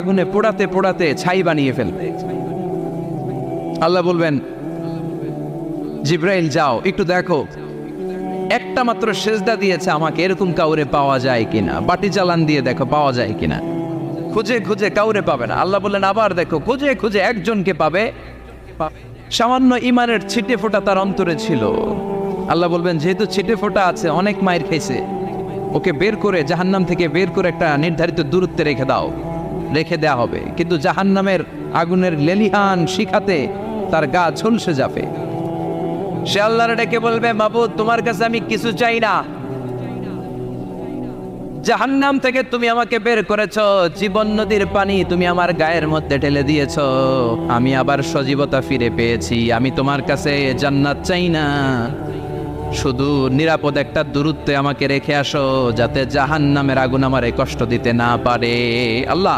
আগুনে পোড়াতে পোড়াতে ছাই বানিয়ে ফেলবে। আল্লাহ বলবেন, জিব্রাইল যাও একটু দেখো, একটা মাত্র সেজদা দিয়েছে আমাকে, এরকম কাউরে পাওয়া যায় কিনা। বাটি চালান দিয়ে দেখো পাওয়া যায় কিনা। খুঁজে খুঁজে কাউরে পাবে না। আল্লাহ বললেন আবার দেখো, খুঁজে খুঁজে একজনকে পাবে। সামান্য ইমানের ছিটে ফোঁটা তার অন্তরে ছিল। আল্লাহ বলবেন, যেহেতু ছিটে ফোঁটা আছে, অনেক মায়ের খেয়েছে, ওকে বের করে জাহান্নাম থেকে বের করে একটা নির্ধারিত দূরত্বে রেখে দাও। রেখে দেয়া হবে, কিন্তু জাহান্নামের আগুনের লেলিহান শিখাতে তার গা ঝলসে যাবে। সে আল্লাহর ডেকে বলবে, মাবুদ তোমার কাছে আমি কিছু চাই না, জাহান্নাম থেকে তুমি আমাকে বের করেছো, জীবন নদীর পানি তুমি আমার গায়ের মধ্যে ঢেলে দিয়েছো, আমি আবার সজীবতা ফিরে পেয়েছি। আমি তোমার কাছে জান্নাত চাই না, শুধু নিরাপদ একটা দূরত্বে আমাকে রেখে আসো, যাতে জাহান্নামের আগুন আমারে কষ্ট দিতে না পারে। আল্লাহ